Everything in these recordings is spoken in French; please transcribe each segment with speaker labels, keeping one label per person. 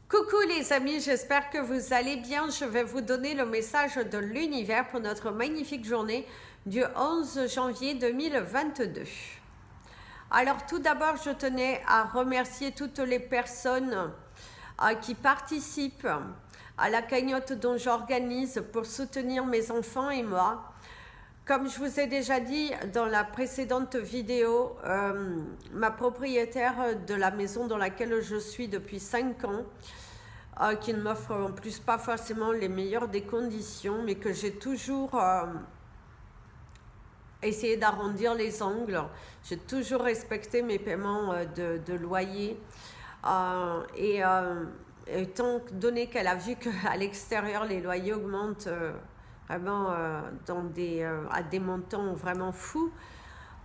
Speaker 1: Coucou les amis, j'espère que vous allez bien. Je vais vous donner le message de l'univers pour notre magnifique journée du 11 janvier 2022. Alors tout d'abord, je tenais à remercier toutes les personnes qui participent à la cagnotte dont j'organise pour soutenir mes enfants et moi. Comme je vous ai déjà dit dans la précédente vidéo, ma propriétaire de la maison dans laquelle je suis depuis 5 ans, qui ne m'offre en plus pas forcément les meilleures des conditions, mais que j'ai toujours essayé d'arrondir les angles. J'ai toujours respecté mes paiements de loyer. Étant donné qu'elle a vu qu'à l'extérieur, les loyers augmentent vraiment à des montants vraiment fous,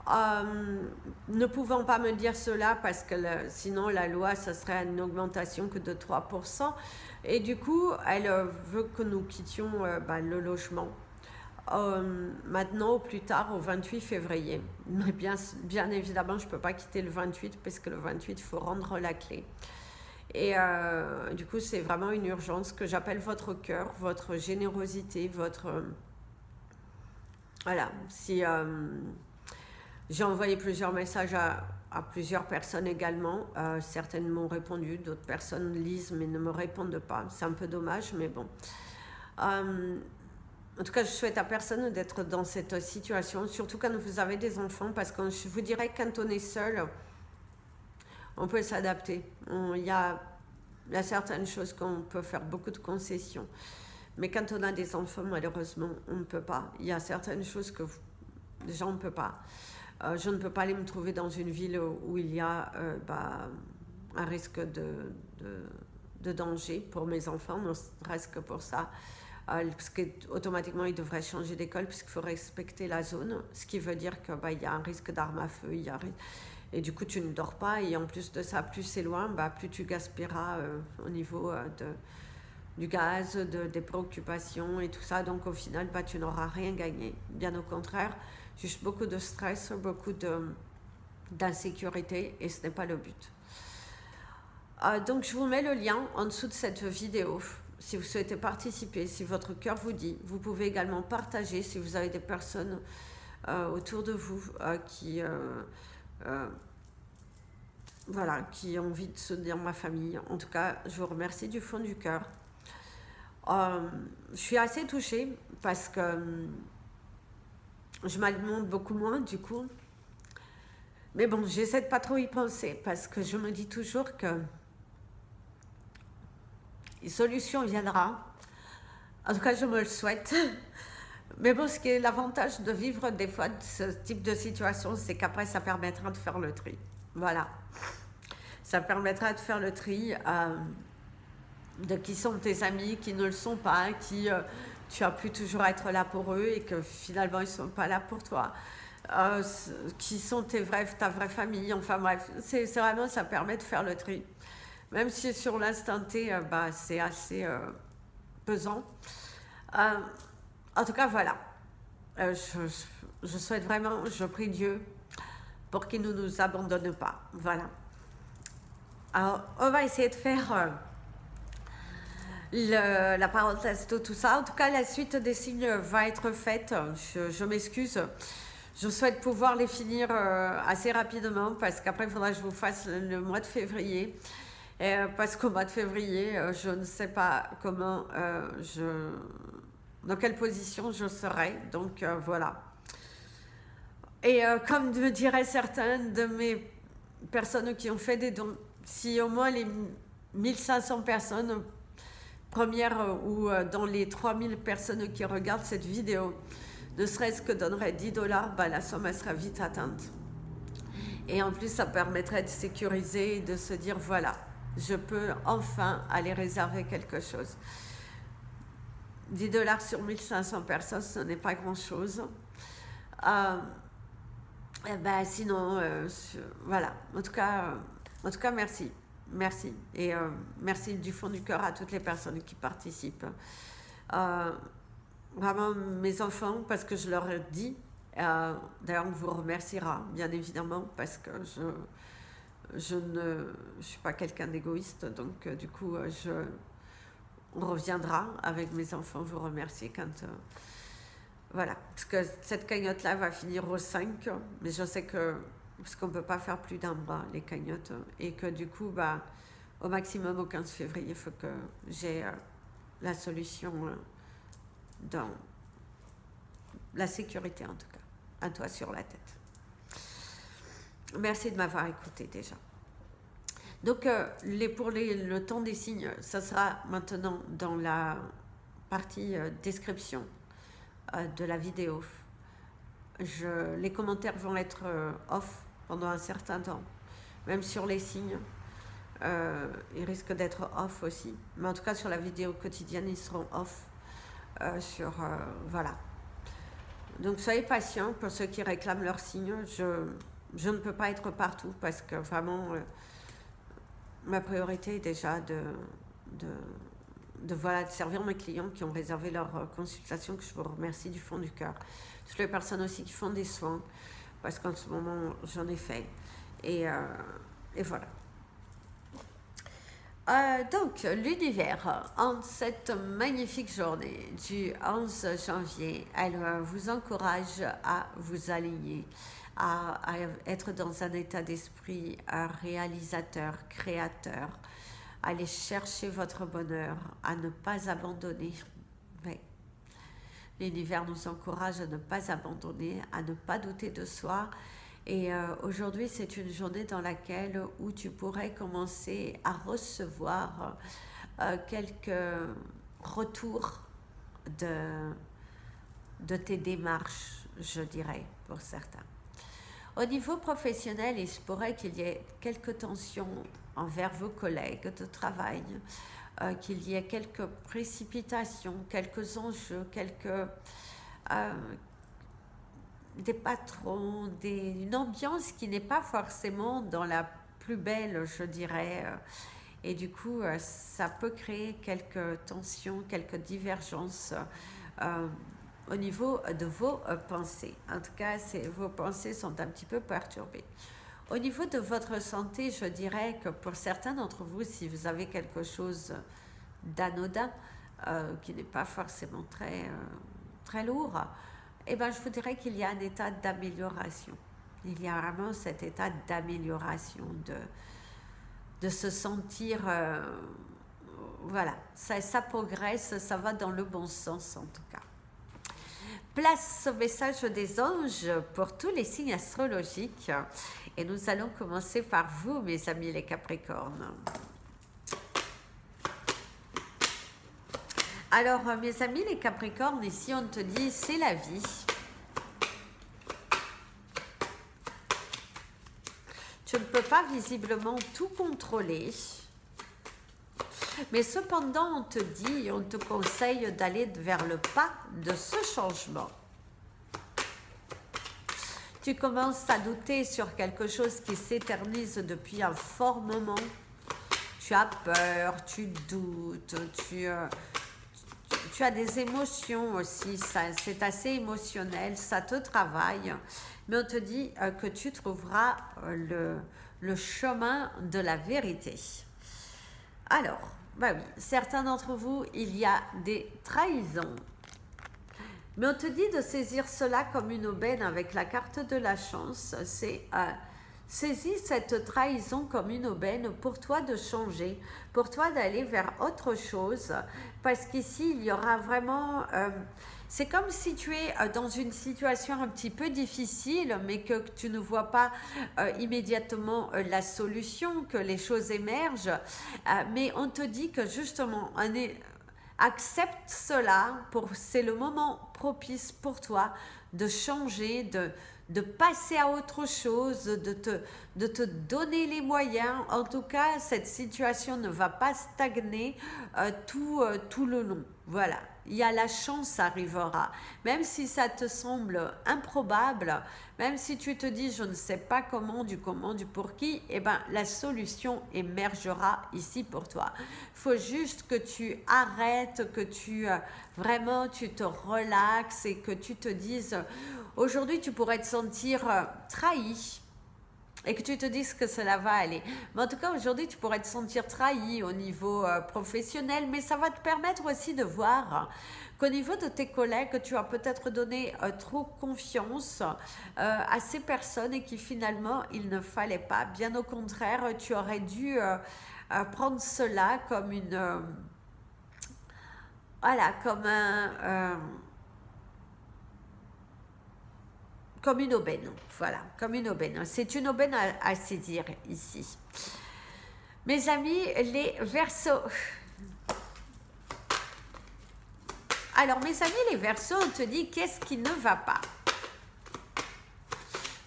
Speaker 1: ne pouvant pas me dire cela parce que sinon la loi ça serait une augmentation que de 3%, et du coup elle veut que nous quittions le logement maintenant au plus tard au 28 février. Mais bien évidemment je peux pas quitter le 28 parce que le 28 il faut rendre la clé. Et du coup, c'est vraiment une urgence que j'appelle votre cœur, votre générosité, votre... Voilà, si j'ai envoyé plusieurs messages à plusieurs personnes également. Certaines m'ont répondu, d'autres personnes lisent mais ne me répondent pas. C'est un peu dommage, mais bon. En tout cas, je souhaite à personne d'être dans cette situation, surtout quand vous avez des enfants, parce que je vous dirais que quand on est seul... on peut s'adapter. Il y a certaines choses qu'on peut faire beaucoup de concessions. Mais quand on a des enfants, malheureusement, on ne peut pas. Il y a certaines choses que déjà on ne peut pas. Je ne peux pas aller me trouver dans une ville où il y a un risque de danger pour mes enfants, ne serait-ce que pour ça. Parce qu'automatiquement, ils devraient changer d'école puisqu'il faut respecter la zone. Ce qui veut dire qu'il y a un risque d'arme à feu, et du coup, tu ne dors pas. Et en plus de ça, plus c'est loin, plus tu gaspilleras au niveau du gaz, des préoccupations et tout ça. Donc, au final, tu n'auras rien gagné. Bien au contraire, juste beaucoup de stress, beaucoup d'insécurité. Et ce n'est pas le but. Donc, je vous mets le lien en dessous de cette vidéo. Si vous souhaitez participer, si votre cœur vous dit, vous pouvez également partager si vous avez des personnes autour de vous qui ont envie de soutenir ma famille. En tout cas, je vous remercie du fond du cœur. Je suis assez touchée parce que je m'alimente beaucoup moins du coup. Mais bon, j'essaie de pas trop y penser parce que je me dis toujours que une solution viendra. En tout cas, je me le souhaite. Mais bon, ce qui est l'avantage de vivre des fois de ce type de situation, c'est qu'après, ça permettra de faire le tri. Voilà. Ça permettra de faire le tri de qui sont tes amis, qui ne le sont pas, qui tu as pu toujours être là pour eux et que finalement, ils ne sont pas là pour toi. Qui sont ta vraie famille. Enfin bref, c'est vraiment, ça permet de faire le tri. Même si sur l'instant T, c'est assez pesant. En tout cas, voilà. Je souhaite vraiment, je prie Dieu pour qu'il ne nous abandonne pas. Voilà. Alors, on va essayer de faire la parenthèse de tout ça. En tout cas, la suite des signes va être faite. Je m'excuse. Je souhaite pouvoir les finir assez rapidement parce qu'après, il faudra que je vous fasse le mois de février. Parce qu'au mois de février, je ne sais pas comment dans quelle position je serai. Donc, voilà. Et comme me diraient certaines de mes personnes qui ont fait des dons, si au moins les 1500 personnes premières ou dans les 3000 personnes qui regardent cette vidéo, ne serait-ce que donneraient 10 $, la somme elle serait vite atteinte. Et en plus, ça permettrait de sécuriser et de se dire, voilà, je peux enfin aller réserver quelque chose. 10 $ sur 1500 personnes, ce n'est pas grand-chose. Sinon, voilà. En tout cas, merci. Merci. Et merci du fond du cœur à toutes les personnes qui participent. Vraiment, mes enfants, parce que je leur ai dit, d'ailleurs, on vous remerciera, bien évidemment, parce que je ne suis pas quelqu'un d'égoïste, donc du coup, on reviendra avec mes enfants vous remercier quand... voilà, parce que cette cagnotte-là va finir au 5, mais je sais que, parce qu'on ne peut pas faire plus d'un mois les cagnottes, et que du coup, bah, au maximum au 15 février, il faut que j'ai la solution dans la sécurité en tout cas, un toit sur la tête. Merci de m'avoir écouté déjà. Donc, pour le temps des signes, ça sera maintenant dans la partie description de la vidéo. Les commentaires vont être off pendant un certain temps, même sur les signes. Ils risquent d'être off aussi, mais en tout cas sur la vidéo quotidienne, ils seront off. Voilà. Donc, soyez patients pour ceux qui réclament leurs signes. Je ne peux pas être partout parce que vraiment... ma priorité est déjà de servir mes clients qui ont réservé leur consultation, que je vous remercie du fond du cœur. Toutes les personnes aussi qui font des soins, parce qu'en ce moment, j'en ai fait. Et voilà. Donc, l'univers, en cette magnifique journée du 11 janvier, elle vous encourage à vous aligner, à être dans un état d'esprit réalisateur, créateur, à aller chercher votre bonheur, à ne pas abandonner. Oui. L'univers nous encourage à ne pas abandonner, à ne pas douter de soi. Et aujourd'hui, c'est une journée dans laquelle où tu pourrais commencer à recevoir quelques retours de tes démarches, je dirais, pour certains. Au niveau professionnel, il se pourrait qu'il y ait quelques tensions envers vos collègues de travail, qu'il y ait quelques précipitations, quelques enjeux, des patrons, une ambiance qui n'est pas forcément dans la plus belle, je dirais. Et du coup, ça peut créer quelques tensions, quelques divergences au niveau de vos pensées. En tout cas, vos pensées sont un petit peu perturbées. Au niveau de votre santé, je dirais que pour certains d'entre vous, si vous avez quelque chose d'anodin, qui n'est pas forcément très lourd, eh ben, je vous dirais qu'il y a un état d'amélioration. Il y a vraiment cet état d'amélioration, de se sentir... voilà, ça progresse, ça va dans le bon sens en tout cas. Place au message des anges pour tous les signes astrologiques. Et nous allons commencer par vous, mes amis les Capricornes. Alors, mes amis les Capricornes, ici on te dit, c'est la vie. Tu ne peux pas visiblement tout contrôler. Mais cependant, on te dit, on te conseille d'aller vers le pas de ce changement. Tu commences à douter sur quelque chose qui s'éternise depuis un fort moment. Tu as peur, tu doutes, tu as des émotions aussi, c'est assez émotionnel, ça te travaille. Mais on te dit que tu trouveras le chemin de la vérité. Alors, bah oui, certains d'entre vous, il y a des trahisons. Mais on te dit de saisir cela comme une aubaine avec la carte de la chance. C'est saisis cette trahison comme une aubaine pour toi de changer, pour toi d'aller vers autre chose. Parce qu'ici, il y aura vraiment... c'est comme si tu es dans une situation un petit peu difficile, mais que tu ne vois pas immédiatement la solution, que les choses émergent. Mais on te dit que justement, accepte cela, c'est le moment propice pour toi de changer, de passer à autre chose, de te donner les moyens. En tout cas, cette situation ne va pas stagner tout le long. Voilà, il y a la chance arrivera. Même si ça te semble improbable, même si tu te dis je ne sais pas comment, du pour qui, eh ben, la solution émergera ici pour toi. Il faut juste que tu arrêtes, que vraiment tu te relaxes et que tu te dises aujourd'hui tu pourrais te sentir trahi. et que tu te dises que cela va aller. Mais en tout cas, aujourd'hui, tu pourrais te sentir trahi au niveau professionnel, mais ça va te permettre aussi de voir qu'au niveau de tes collègues, tu as peut-être donné trop confiance à ces personnes et qui finalement, il ne fallait pas. Bien au contraire, tu aurais dû prendre cela comme une... voilà, comme une aubaine, voilà, comme une aubaine. C'est une aubaine à saisir ici. Mes amis, les Verseaux. Alors, mes amis, les Verseaux, on te dit qu'est-ce qui ne va pas?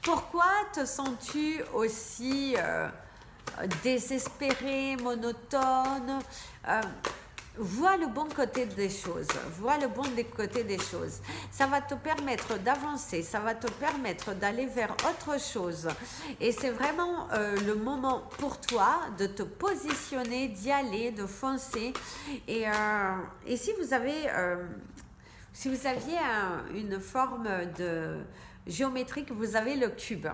Speaker 1: Pourquoi te sens-tu aussi désespéré, monotone? Vois le bon côté des choses, vois le bon côté des choses. Ça va te permettre d'avancer, ça va te permettre d'aller vers autre chose. Et c'est vraiment le moment pour toi de te positionner, d'y aller, de foncer. Et si vous avez, si vous aviez une forme de géométrique, vous avez le cube.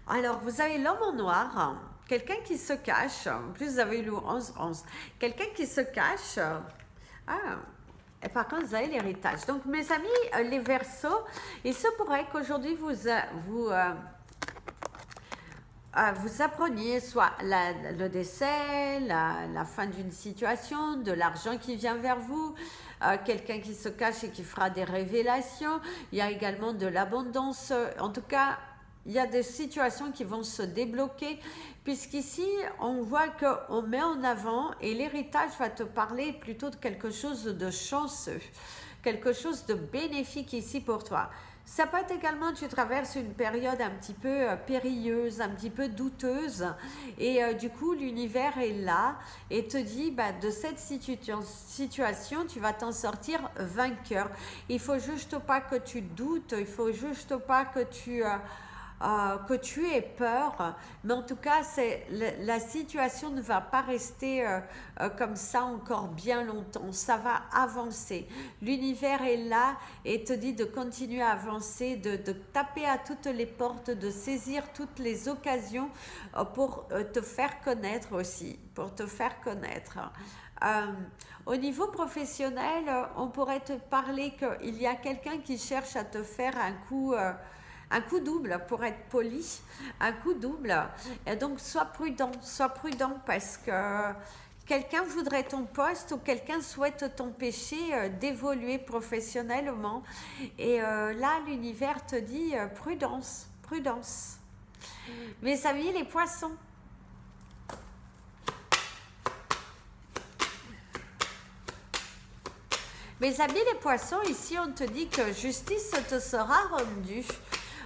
Speaker 1: Alors, vous avez l'homme en noir. Quelqu'un qui se cache, en plus vous avez le 11-11, quelqu'un qui se cache, et par contre vous avez l'héritage. Donc mes amis, les Verseaux, il se pourrait qu'aujourd'hui vous appreniez soit le décès, la fin d'une situation, de l'argent qui vient vers vous, quelqu'un qui se cache et qui fera des révélations, il y a également de l'abondance, en tout cas, il y a des situations qui vont se débloquer, puisqu'ici, on voit qu'on met en avant, et l'héritage va te parler plutôt de quelque chose de chanceux, quelque chose de bénéfique ici pour toi. Ça peut être également, tu traverses une période un petit peu périlleuse, un petit peu douteuse, et du coup, l'univers est là et te dit, bah, de cette situation, tu vas t'en sortir vainqueur. Il faut juste pas que tu doutes, il faut juste pas que tu aies peur, mais en tout cas, la situation ne va pas rester comme ça encore bien longtemps, ça va avancer. L'univers est là et te dit de continuer à avancer, de taper à toutes les portes, de saisir toutes les occasions pour te faire connaître aussi, pour te faire connaître. Au niveau professionnel, on pourrait te parler qu'il y a quelqu'un qui cherche à te faire un coup double, pour être poli, un coup double. Et donc, sois prudent parce que quelqu'un voudrait ton poste ou quelqu'un souhaite t'empêcher d'évoluer professionnellement. Et là, l'univers te dit prudence, prudence. Mes amis, les poissons. Mes amis, les poissons, ici, on te dit que justice te sera rendue,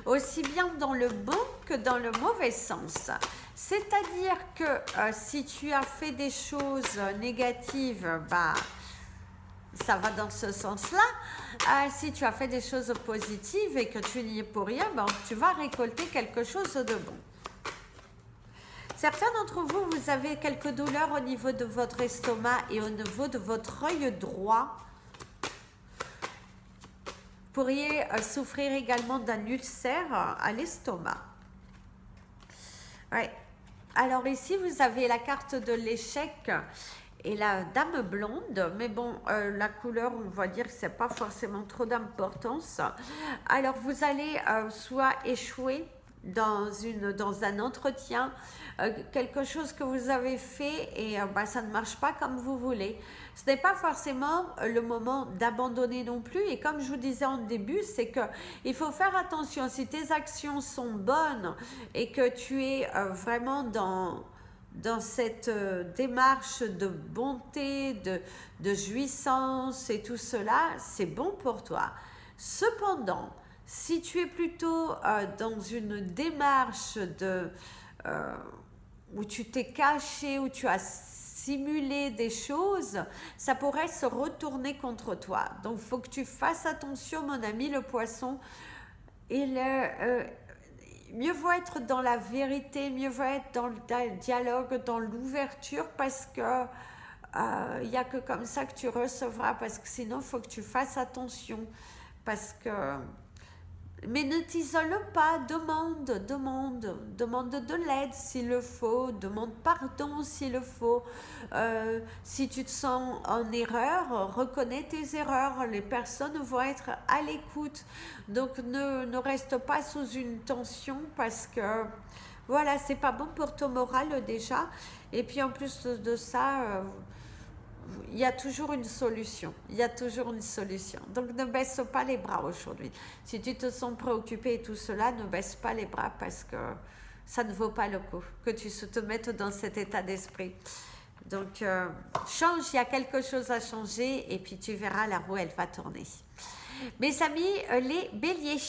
Speaker 1: aussi bien dans le bon que dans le mauvais sens. C'est-à-dire que si tu as fait des choses négatives, bah, ça va dans ce sens-là. Si tu as fait des choses positives et que tu n'y es pour rien, bah, tu vas récolter quelque chose de bon. Certains d'entre vous, vous avez quelques douleurs au niveau de votre estomac et au niveau de votre œil droit. Vous pourriez souffrir également d'un ulcère à l'estomac. Ouais. Alors ici, vous avez la carte de l'échec et la dame blonde. Mais bon, la couleur, on va dire que ce n'est pas forcément trop d'importance. Alors, vous allez soit échouer dans un entretien, quelque chose que vous avez fait et bah, ça ne marche pas comme vous voulez. Ce n'est pas forcément le moment d'abandonner non plus, et comme je vous disais en début, c'est que il faut faire attention. Si tes actions sont bonnes et que tu es vraiment dans cette démarche de bonté, de jouissance et tout cela, c'est bon pour toi. Cependant, si tu es plutôt dans une démarche où tu t'es caché, où tu as simulé des choses, ça pourrait se retourner contre toi. Donc, il faut que tu fasses attention, mon ami le poisson. Mieux vaut être dans la vérité, mieux vaut être dans le dialogue, dans l'ouverture, parce que il n'y a que comme ça que tu recevras, parce que sinon, il faut que tu fasses attention, parce que Mais ne t'isole pas, demande de l'aide s'il le faut, demande pardon s'il le faut. Si tu te sens en erreur, reconnais tes erreurs, les personnes vont être à l'écoute. Donc ne reste pas sous une tension parce que voilà, c'est pas bon pour ton moral déjà. Et puis en plus de ça, il y a toujours une solution. Il y a toujours une solution. Donc ne baisse pas les bras aujourd'hui. Si tu te sens préoccupé et tout cela, ne baisse pas les bras parce que ça ne vaut pas le coup que tu te mettes dans cet état d'esprit. Donc change, il y a quelque chose à changer et puis tu verras la roue, elle va tourner. Mes amis, les béliers.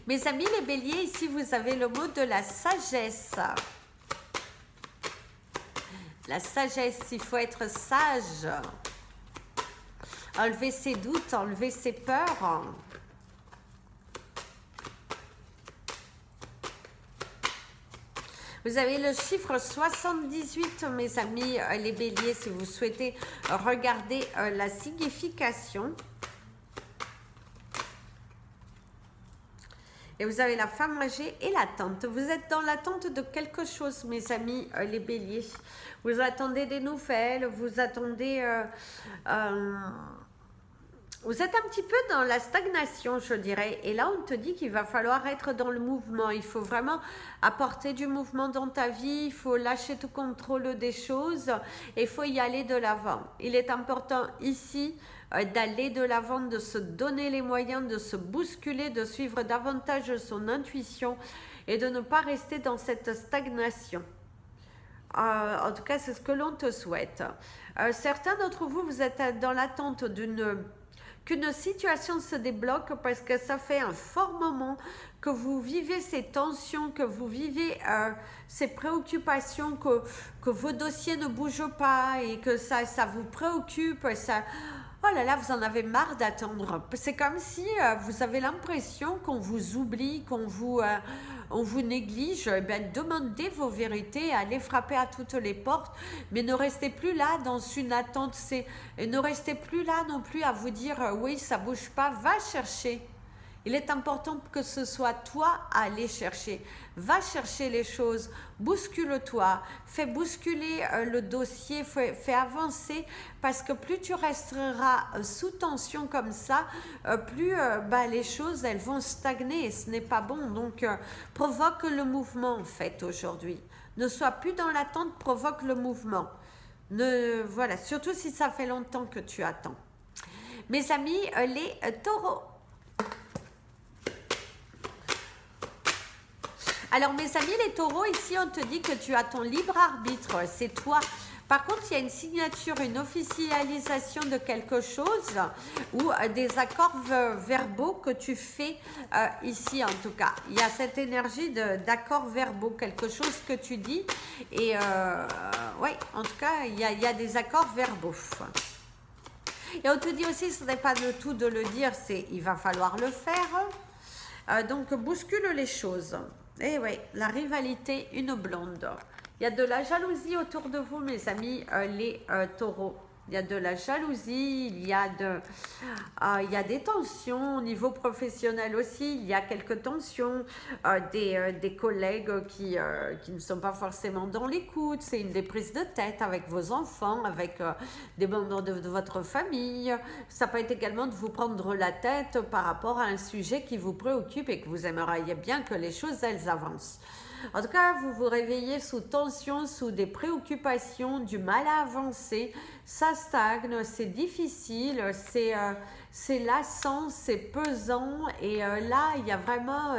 Speaker 1: Mes amis les béliers, ici vous avez le mot de la sagesse. La sagesse, il faut être sage. Enlever ses doutes, enlever ses peurs. Vous avez le chiffre 78, mes amis, les béliers, si vous souhaitez regarder la signification. Et vous avez la femme âgée et l'attente. Vous êtes dans l'attente de quelque chose, mes amis, les béliers. Vous attendez des nouvelles, vous attendez... vous êtes un petit peu dans la stagnation, je dirais. Et là, on te dit qu'il va falloir être dans le mouvement. Il faut vraiment apporter du mouvement dans ta vie. Il faut lâcher tout contrôle des choses. Et il faut y aller de l'avant. Il est important ici d'aller de l'avant, de se donner les moyens, de se bousculer, de suivre davantage son intuition et de ne pas rester dans cette stagnation. En tout cas, c'est ce que l'on te souhaite. Certains d'entre vous, vous êtes dans l'attente qu'une situation se débloque parce que ça fait un fort moment que vous vivez ces tensions, que vous vivez ces préoccupations, que vos dossiers ne bougent pas et que ça vous préoccupe, ça... Oh là là, vous en avez marre d'attendre. C'est comme si vous avez l'impression qu'on vous oublie, qu'on on vous néglige. Eh bien, demandez vos vérités, allez frapper à toutes les portes, mais ne restez plus là dans une attente. Et ne restez plus là non plus à vous dire oui, ça bouge pas. Va chercher. Il est important que ce soit toi à aller chercher. Va chercher les choses, bouscule-toi, fais bousculer le dossier, fais avancer, parce que plus tu resteras sous tension comme ça, plus les choses elles vont stagner et ce n'est pas bon. Donc provoque le mouvement en fait aujourd'hui. Ne sois plus dans l'attente, provoque le mouvement. Voilà, surtout si ça fait longtemps que tu attends. Mes amis, les taureaux. Alors, mes amis, les taureaux, ici, on te dit que tu as ton libre arbitre. C'est toi. Par contre, il y a une signature, une officialisation de quelque chose ou des accords verbaux que tu fais ici, en tout cas. Il y a cette énergie d'accords verbaux, quelque chose que tu dis. Et oui, en tout cas, il y a des accords verbaux. Et on te dit aussi, ce n'est pas de tout de le dire, c'est il va falloir le faire. Donc, bouscule les choses. Et oui, la rivalité, une blonde. Il y a de la jalousie autour de vous, mes amis, les taureaux. Il y a de la jalousie, il y a des tensions au niveau professionnel aussi. Il y a quelques tensions, des collègues qui ne sont pas forcément dans l'écoute. C'est une des prises de tête avec vos enfants, avec des membres de votre famille. Ça peut être également de vous prendre la tête par rapport à un sujet qui vous préoccupe et que vous aimeriez bien que les choses, elles avancent. En tout cas, vous vous réveillez sous tension, sous des préoccupations, du mal à avancer, ça stagne, c'est difficile, c'est lassant, c'est pesant et là, il y a vraiment...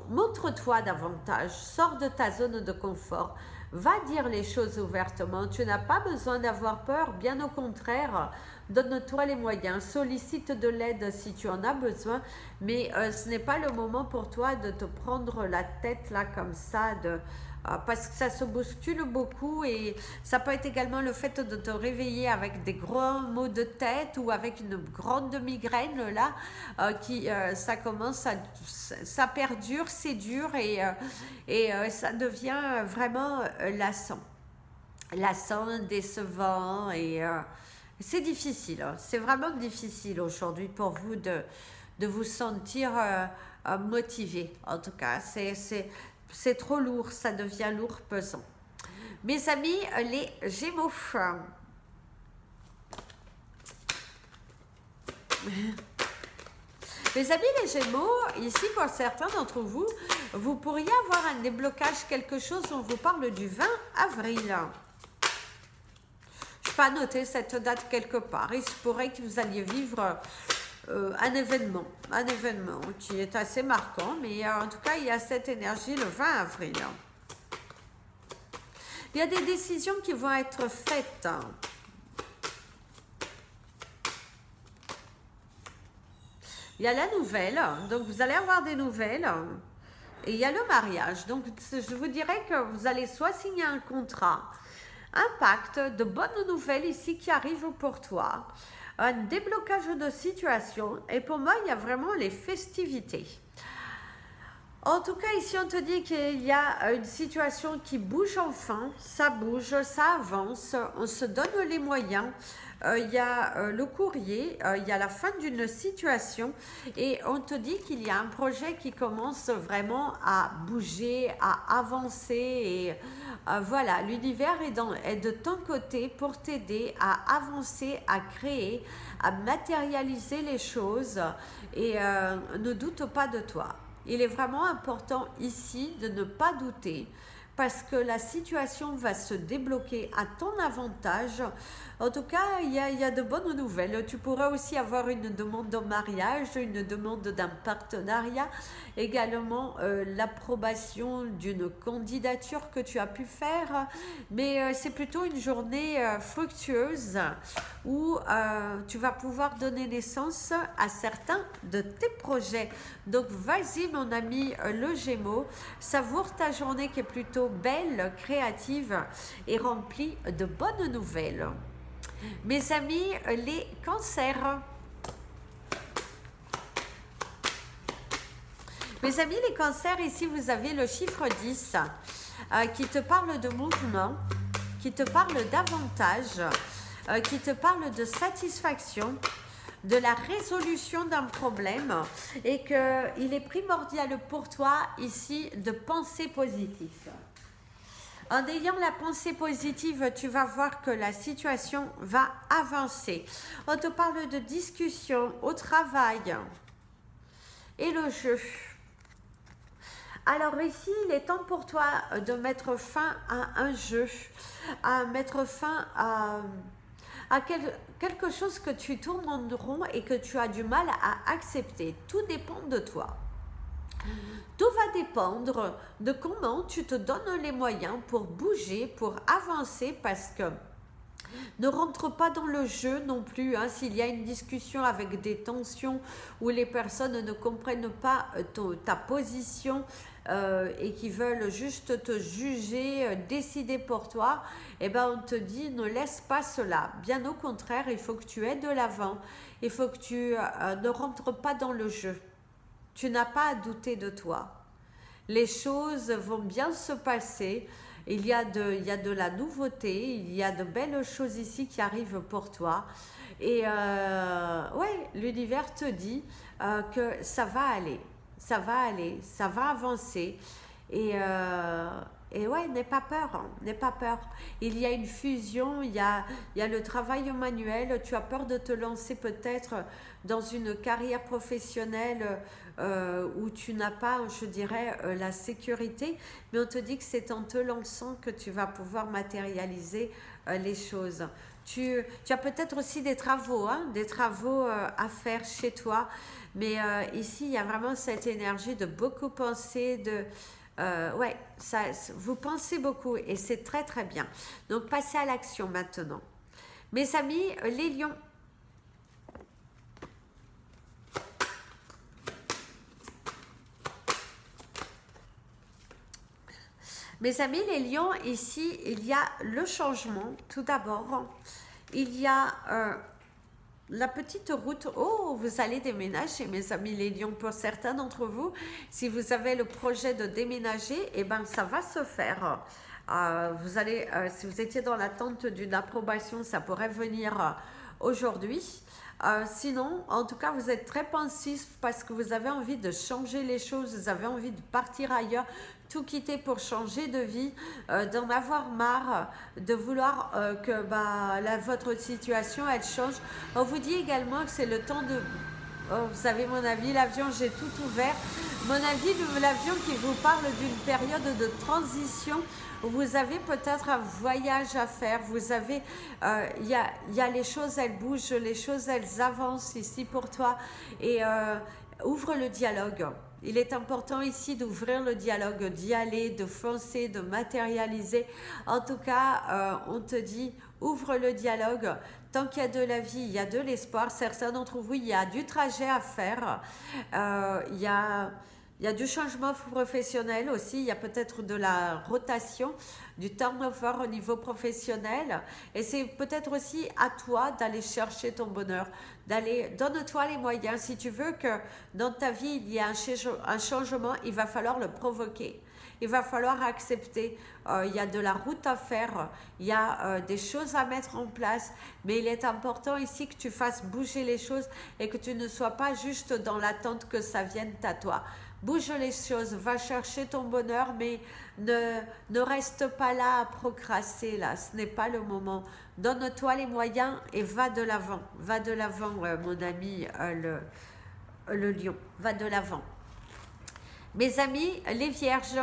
Speaker 1: montre-toi davantage, sors de ta zone de confort, va dire les choses ouvertement, tu n'as pas besoin d'avoir peur, bien au contraire, donne-toi les moyens, sollicite de l'aide si tu en as besoin, mais ce n'est pas le moment pour toi de te prendre la tête là comme ça, parce que ça se bouscule beaucoup et ça peut être également le fait de te réveiller avec des gros maux de tête ou avec une grande migraine là, ça commence ça perdure, c'est dur et ça devient vraiment lassant, décevant et C'est difficile, hein. C'est vraiment difficile aujourd'hui pour vous de vous sentir motivé. En tout cas, c'est trop lourd, ça devient lourd, pesant. Mes amis, les Gémeaux. Mes amis les Gémeaux, ici pour certains d'entre vous, vous pourriez avoir un déblocage, quelque chose, on vous parle du 20 avril. Je peux pas noter cette date quelque part. Il se pourrait que vous alliez vivre un événement qui est assez marquant, mais en tout cas, il y a cette énergie le 20 avril. Il y a des décisions qui vont être faites. Il y a la nouvelle, donc vous allez avoir des nouvelles. Et il y a le mariage. Donc, je vous dirais que vous allez soit signer un contrat, un pacte, de bonnes nouvelles ici qui arrivent pour toi, un déblocage de situation. Et pour moi, il y a vraiment les festivités. En tout cas, ici, on te dit qu'il y a une situation qui bouge enfin. Ça bouge, ça avance. On se donne les moyens. Il y a le courrier, il y a la fin d'une situation et on te dit qu'il y a un projet qui commence vraiment à bouger, à avancer et voilà, l'univers est de ton côté pour t'aider à avancer, à créer, à matérialiser les choses et ne doute pas de toi. Il est vraiment important ici de ne pas douter parce que la situation va se débloquer à ton avantage. En tout cas, il y a de bonnes nouvelles. Tu pourras aussi avoir une demande de mariage, une demande d'un partenariat, également l'approbation d'une candidature que tu as pu faire. Mais c'est plutôt une journée fructueuse où tu vas pouvoir donner naissance à certains de tes projets. Donc, vas-y mon ami le Gémeaux, savoure ta journée qui est plutôt belle, créative et remplie de bonnes nouvelles. Mes amis, les cancers. Mes amis, les cancers, ici, vous avez le chiffre 10 qui te parle de mouvement, qui te parle d'avantage, qui te parle de satisfaction, de la résolution d'un problème et qu'il est primordial pour toi, ici, de penser positif. En ayant la pensée positive, tu vas voir que la situation va avancer. On te parle de discussion au travail et le jeu. Alors ici, il est temps pour toi de mettre fin à un jeu, à mettre fin à quelque chose que tu tournes en rond et que tu as du mal à accepter. Tout dépend de toi. Tout va dépendre de comment tu te donnes les moyens pour bouger, pour avancer, parce que ne rentre pas dans le jeu non plus. Hein, s'il y a une discussion avec des tensions où les personnes ne comprennent pas ta position et qui veulent juste te juger, décider pour toi, eh ben on te dit ne laisse pas cela. Bien au contraire, il faut que tu aies de l'avant. Il faut que tu ne rentres pas dans le jeu. Tu n'as pas à douter de toi. Les choses vont bien se passer. Il y a de la nouveauté. Il y a de belles choses ici qui arrivent pour toi. Et ouais, l'univers te dit que ça va aller. Ça va aller. Ça va avancer. Et ouais, n'aie pas peur, hein, n'aie pas peur. Il y a une fusion, il y a le travail manuel. Tu as peur de te lancer peut-être dans une carrière professionnelle où tu n'as pas, je dirais, la sécurité. Mais on te dit que c'est en te lançant que tu vas pouvoir matérialiser les choses. Tu as peut-être aussi des travaux, hein, à faire chez toi. Mais ici, il y a vraiment cette énergie de beaucoup penser, ouais, vous pensez beaucoup et c'est très très bien. Donc, passez à l'action maintenant. Mes amis, les lions. Mes amis, les lions, ici, il y a le changement, tout d'abord. Il y a la petite route. Oh, vous allez déménager, mes amis, les lions. Pour certains d'entre vous, si vous avez le projet de déménager, eh ben, ça va se faire. Vous allez, si vous étiez dans l'attente d'une approbation, ça pourrait venir aujourd'hui. Sinon, en tout cas, vous êtes très pensif parce que vous avez envie de changer les choses, vous avez envie de partir ailleurs, tout quitter pour changer de vie, d'en avoir marre, de vouloir que votre situation, elle change. On vous dit également que c'est le temps de... Oh, vous savez mon avis, l'avion, j'ai tout ouvert. Mon avis, l'avion qui vous parle d'une période de transition. Vous avez peut-être un voyage à faire. Vous avez, il y a les choses, elles bougent, les choses, elles avancent ici pour toi. Et ouvre le dialogue. Il est important ici d'ouvrir le dialogue, d'y aller, de foncer, de matérialiser. En tout cas, on te dit, ouvre le dialogue. Tant qu'il y a de la vie, il y a de l'espoir. Certains d'entre vous, il y a du trajet à faire. Il y a du changement professionnel aussi. Il y a peut-être de la rotation, du turnover au niveau professionnel. Et c'est peut-être aussi à toi d'aller chercher ton bonheur. Donne-toi les moyens. Si tu veux que dans ta vie, il y ait un changement, il va falloir le provoquer. Il va falloir accepter, il y a de la route à faire, il y a des choses à mettre en place, mais il est important ici que tu fasses bouger les choses et que tu ne sois pas juste dans l'attente que ça vienne à toi. Bouge les choses, va chercher ton bonheur, mais ne reste pas là à procrastiner, là, ce n'est pas le moment. Donne-toi les moyens et va de l'avant, mon ami le lion, va de l'avant. Mes amis, les vierges,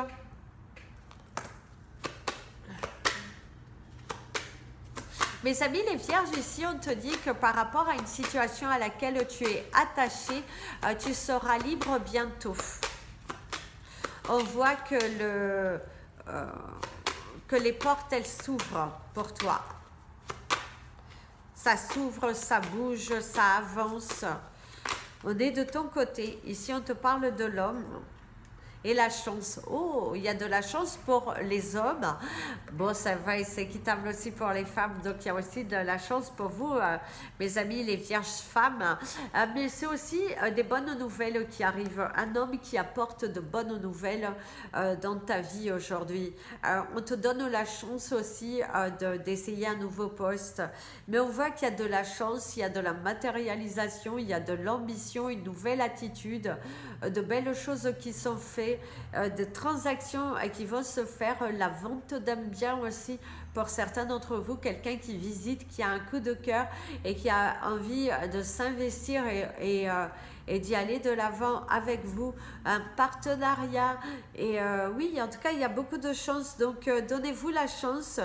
Speaker 1: mes amis les vierges, ici on te dit que par rapport à une situation à laquelle tu es attaché, tu seras libre bientôt. On voit que les portes, elles s'ouvrent pour toi. Ça s'ouvre, ça bouge, ça avance. On est de ton côté. Ici, on te parle de l'homme. Et la chance, oh, il y a de la chance pour les hommes. Bon, ça va, c'est équitable aussi pour les femmes, donc il y a aussi de la chance pour vous, mes amis, les vierges femmes. Mais c'est aussi des bonnes nouvelles qui arrivent. Un homme qui apporte de bonnes nouvelles dans ta vie aujourd'hui. On te donne la chance aussi d'essayer un nouveau poste. Mais on voit qu'il y a de la chance, il y a de la matérialisation, il y a de l'ambition, une nouvelle attitude, de belles choses qui sont faites. De transactions qui vont se faire, la vente d'un bien aussi pour certains d'entre vous, quelqu'un qui visite, qui a un coup de cœur et qui a envie de s'investir et d'y aller de l'avant avec vous, un partenariat. Et oui, en tout cas, il y a beaucoup de chance, donc donnez-vous la chance,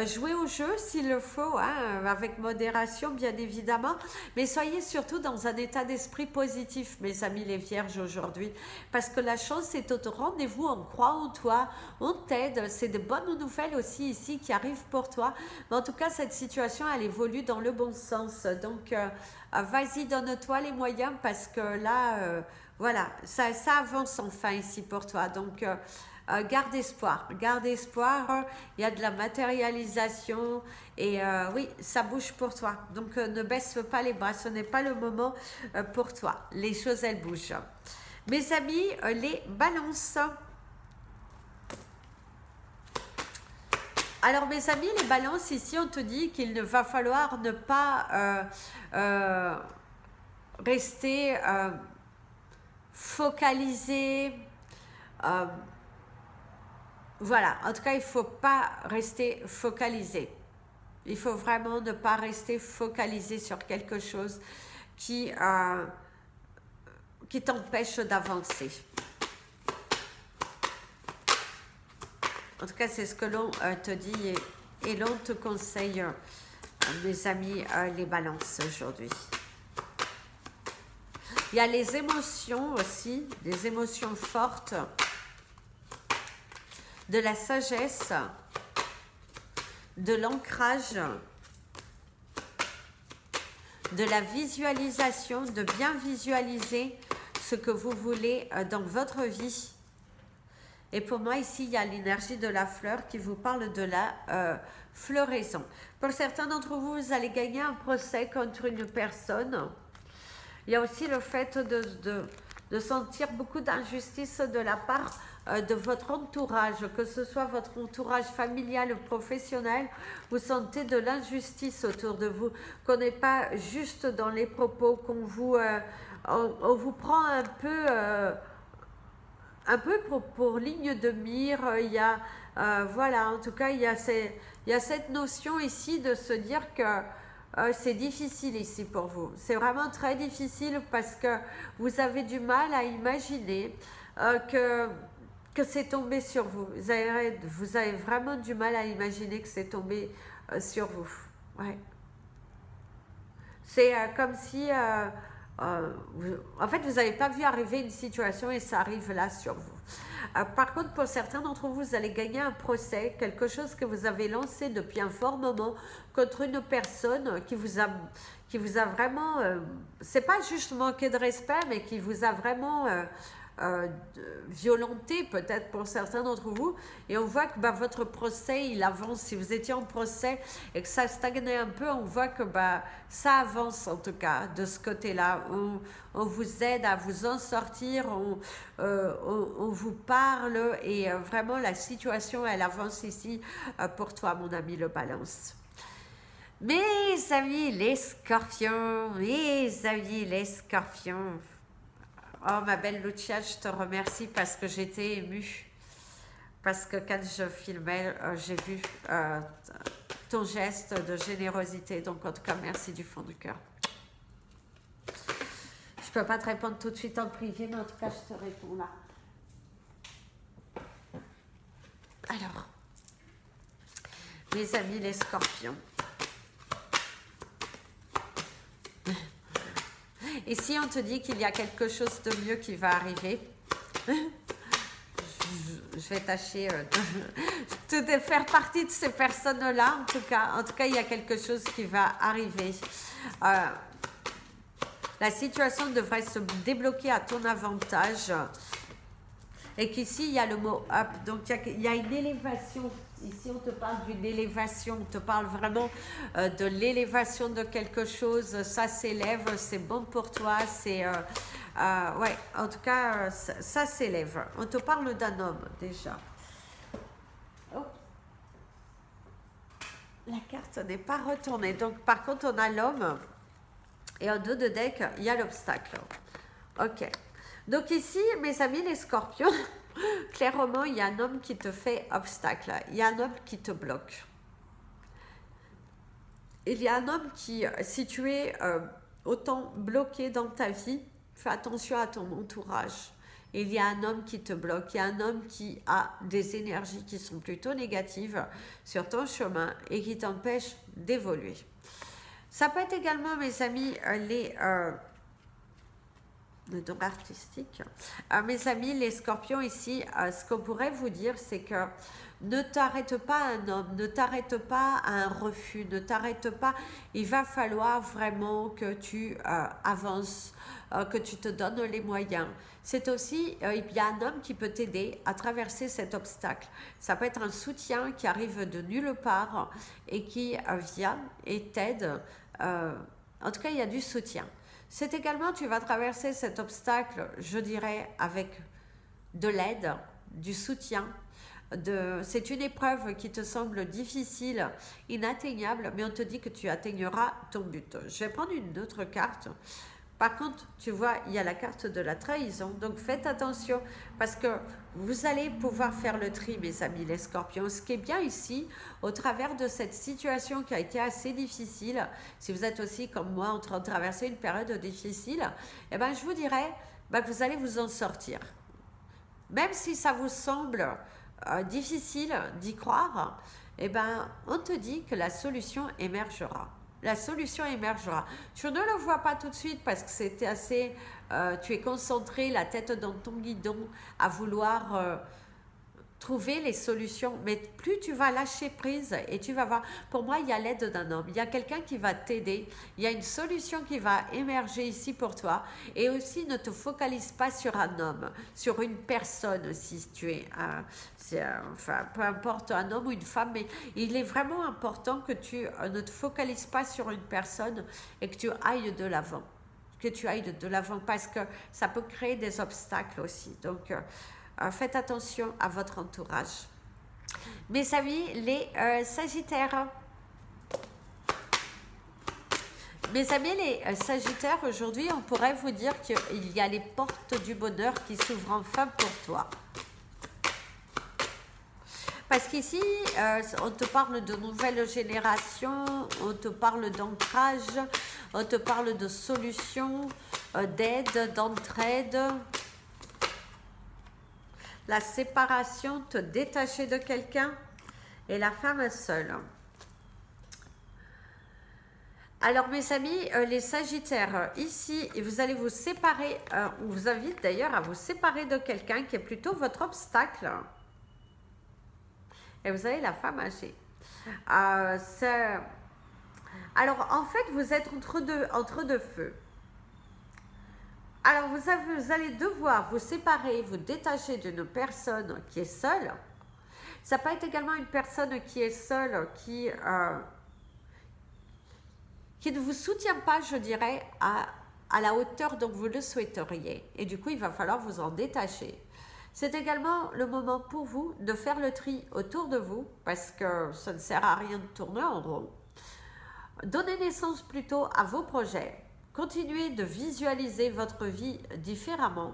Speaker 1: jouez au jeu s'il le faut, hein, avec modération bien évidemment, mais soyez surtout dans un état d'esprit positif, mes amis les vierges, aujourd'hui, parce que la chance est au rendez-vous, on croit en toi, on t'aide, c'est de bonnes nouvelles aussi ici qui arrivent pour toi, mais en tout cas cette situation elle évolue dans le bon sens, donc vas-y, donne-toi les moyens parce que là, voilà, ça avance enfin ici pour toi. Donc, garde espoir, il y a de la matérialisation et oui, ça bouge pour toi. Donc, ne baisse pas les bras, ce n'est pas le moment pour toi. Les choses, elles bougent. Mes amis, les balances. Alors mes amis, les balances, ici on te dit qu'il ne va falloir ne pas rester focalisé. Voilà, en tout cas il ne faut pas rester focalisé. Il faut vraiment ne pas rester focalisé sur quelque chose qui t'empêche d'avancer. En tout cas, c'est ce que l'on te dit et l'on te conseille, mes amis, les balances aujourd'hui. Il y a les émotions aussi, des émotions fortes, de la sagesse, de l'ancrage, de la visualisation, de bien visualiser ce que vous voulez dans votre vie. Et pour moi, ici, il y a l'énergie de la fleur qui vous parle de la floraison. Pour certains d'entre vous, vous allez gagner un procès contre une personne. Il y a aussi le fait de sentir beaucoup d'injustice de la part de votre entourage, que ce soit votre entourage familial ou professionnel, vous sentez de l'injustice autour de vous, qu'on n'est pas juste dans les propos, qu'on vous, on vous prend un peu pour ligne de mire. Il y a, voilà, en tout cas, il y a cette notion ici de se dire que c'est difficile ici pour vous. C'est vraiment très difficile parce que vous avez du mal à imaginer que c'est tombé sur vous. Vous avez vraiment du mal à imaginer que c'est tombé sur vous. Ouais. C'est comme si, en fait, vous n'avez pas vu arriver une situation et ça arrive là sur vous. Par contre, pour certains d'entre vous, vous allez gagner un procès, quelque chose que vous avez lancé depuis un fort moment contre une personne qui vous a vraiment, c'est pas juste manqué de respect, mais qui vous a vraiment violenté peut-être pour certains d'entre vous, et on voit que votre procès il avance. Si vous étiez en procès et que ça stagnait un peu, on voit que ça avance en tout cas de ce côté-là. On vous aide à vous en sortir, on vous parle et vraiment la situation elle avance ici pour toi mon ami le Balance. Mes amis les Scorpions, mes amis les Scorpions. Oh ma belle Lucia, je te remercie parce que j'étais émue. Parce que quand je filmais, j'ai vu ton geste de générosité. Donc en tout cas, merci du fond du cœur. Je ne peux pas te répondre tout de suite en privé, mais en tout cas, je te réponds là. Alors, mes amis les Scorpions. Et si on te dit qu'il y a quelque chose de mieux qui va arriver, je vais tâcher de faire partie de ces personnes-là. En tout cas, il y a quelque chose qui va arriver. La situation devrait se débloquer à ton avantage. Et qu'ici, il y a le mot up. Donc, il y a une élévation. Ici, on te parle d'une élévation. On te parle vraiment de l'élévation de quelque chose. Ça s'élève, c'est bon pour toi. C'est, ouais, en tout cas, ça s'élève. On te parle d'un homme, déjà. Oh. La carte n'est pas retournée. Donc, par contre, on a l'homme. Et en dos de deck, il y a l'obstacle. Ok. Donc ici, mes amis les Scorpions, clairement, il y a un homme qui te fait obstacle. Il y a un homme qui te bloque. Il y a un homme qui, si tu es autant bloqué dans ta vie, fais attention à ton entourage. Il y a un homme qui te bloque. Il y a un homme qui a des énergies qui sont plutôt négatives sur ton chemin et qui t'empêchent d'évoluer. Ça peut être également, mes amis, le don artistique. Mes amis, les Scorpions ici, ce qu'on pourrait vous dire, c'est que ne t'arrête pas à un homme, ne t'arrête pas à un refus, ne t'arrête pas. Il va falloir vraiment que tu avances, que tu te donnes les moyens. C'est aussi, il y a un homme qui peut t'aider à traverser cet obstacle. Ça peut être un soutien qui arrive de nulle part et qui vient et t'aide. En tout cas, il y a du soutien. C'est également, tu vas traverser cet obstacle, je dirais, avec de l'aide, du soutien. C'est une épreuve qui te semble difficile, inatteignable, mais on te dit que tu atteigneras ton but. Je vais prendre une autre carte. Par contre, tu vois, il y a la carte de la trahison. Donc, faites attention parce que vous allez pouvoir faire le tri, mes amis les Scorpions. Ce qui est bien ici, au travers de cette situation qui a été assez difficile, si vous êtes aussi comme moi en train de traverser une période difficile, eh ben, je vous dirais que vous allez vous en sortir. Même si ça vous semble difficile d'y croire, eh ben, on te dit que la solution émergera. La solution émergera. Je ne le vois pas tout de suite parce que c'était assez... tu es concentré, la tête dans ton guidon, à vouloir trouver les solutions. Mais plus tu vas lâcher prise et tu vas voir... Pour moi, il y a l'aide d'un homme. Il y a quelqu'un qui va t'aider. Il y a une solution qui va émerger ici pour toi. Et aussi, ne te focalise pas sur un homme, sur une personne si tu es... enfin, peu importe, un homme ou une femme, mais il est vraiment important que tu ne te focalises pas sur une personne et que tu ailles de l'avant. Que tu ailles de l'avant parce que ça peut créer des obstacles aussi. Donc, faites attention à votre entourage. Mes amis, les Sagittaires. Mes amis, les Sagittaires, aujourd'hui, on pourrait vous dire qu'il y a les portes du bonheur qui s'ouvrent enfin pour toi. Parce qu'ici, on te parle de nouvelles générations, on te parle d'ancrage, on te parle de solutions, d'aide, d'entraide. La séparation, te détacher de quelqu'un et la femme seule. Alors mes amis, les Sagittaires, ici, vous allez vous séparer, on vous invite d'ailleurs à vous séparer de quelqu'un qui est plutôt votre obstacle. Et vous avez la femme âgée. Alors en fait, vous êtes entre deux feux. Alors vous allez devoir vous séparer, vous détacher d'une personne qui est seule. Ça peut être également une personne qui est seule, qui ne vous soutient pas, je dirais, à la hauteur dont vous le souhaiteriez. Et du coup, il va falloir vous en détacher. C'est également le moment pour vous de faire le tri autour de vous, parce que ça ne sert à rien de tourner en rond. Donnez naissance plutôt à vos projets. Continuez de visualiser votre vie différemment,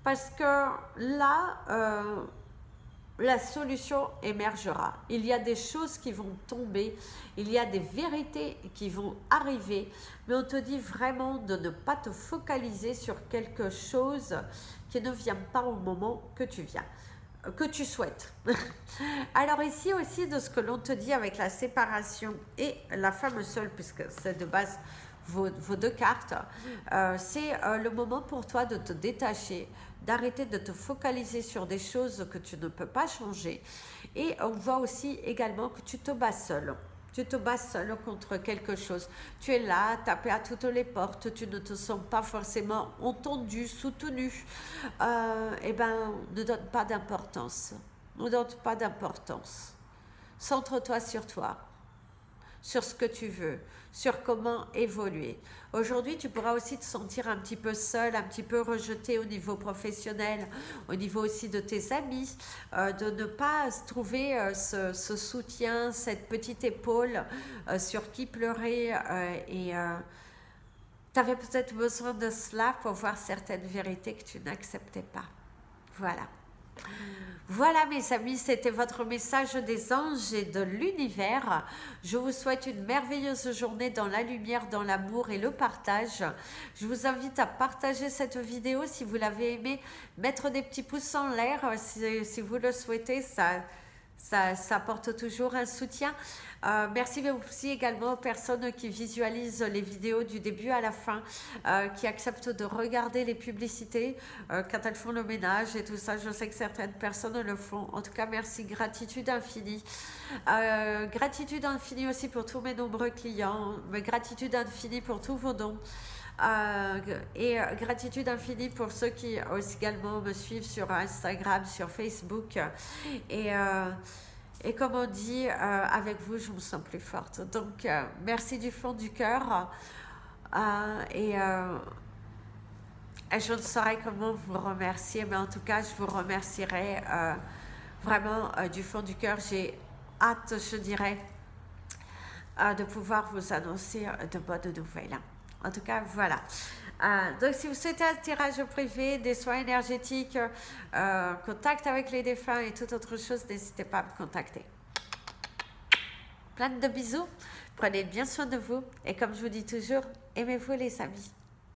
Speaker 1: parce que là, la solution émergera. Il y a des choses qui vont tomber, il y a des vérités qui vont arriver, mais on te dit vraiment de ne pas te focaliser sur quelque chose qui ne vient pas au moment que tu souhaites. Alors ici aussi, de ce que l'on te dit avec la séparation et la femme seule, puisque c'est de base vos deux cartes, c'est le moment pour toi de te détacher, d'arrêter de te focaliser sur des choses que tu ne peux pas changer. Et on voit aussi également que tu te bats seul. Tu te bats seul contre quelque chose. Tu es là, tapé à toutes les portes, tu ne te sens pas forcément entendu, soutenu. Eh bien, ne donne pas d'importance. Ne donne pas d'importance. Centre-toi sur toi, sur ce que tu veux, sur comment évoluer. Aujourd'hui, tu pourras aussi te sentir un petit peu seul, un petit peu rejeté au niveau professionnel, au niveau aussi de tes amis, de ne pas trouver ce soutien, cette petite épaule sur qui pleurer. Tu avais peut-être besoin de cela pour voir certaines vérités que tu n'acceptais pas. Voilà. Voilà mes amis, c'était votre message des anges et de l'univers. Je vous souhaite une merveilleuse journée dans la lumière, dans l'amour et le partage. Je vous invite à partager cette vidéo si vous l'avez aimée, mettre des petits pouces en l'air si vous le souhaitez, ça apporte toujours un soutien. Merci aussi également aux personnes qui visualisent les vidéos du début à la fin, qui acceptent de regarder les publicités quand elles font le ménage et tout ça. Je sais que certaines personnes le font. En tout cas, merci, gratitude infinie. Gratitude infinie aussi pour tous mes nombreux clients, mais gratitude infinie pour tous vos dons. Et gratitude infinie pour ceux qui aussi également me suivent sur Instagram, sur Facebook. Et comme on dit, avec vous, je me sens plus forte. Donc, merci du fond du cœur. Et je ne saurais comment vous remercier, mais en tout cas, je vous remercierai vraiment du fond du cœur. J'ai hâte, je dirais, de pouvoir vous annoncer de bonnes nouvelles. En tout cas, voilà. Donc, si vous souhaitez un tirage privé, des soins énergétiques, contact avec les défunts et toute autre chose, n'hésitez pas à me contacter. Plein de bisous. Prenez bien soin de vous. Et comme je vous dis toujours, aimez-vous les amis.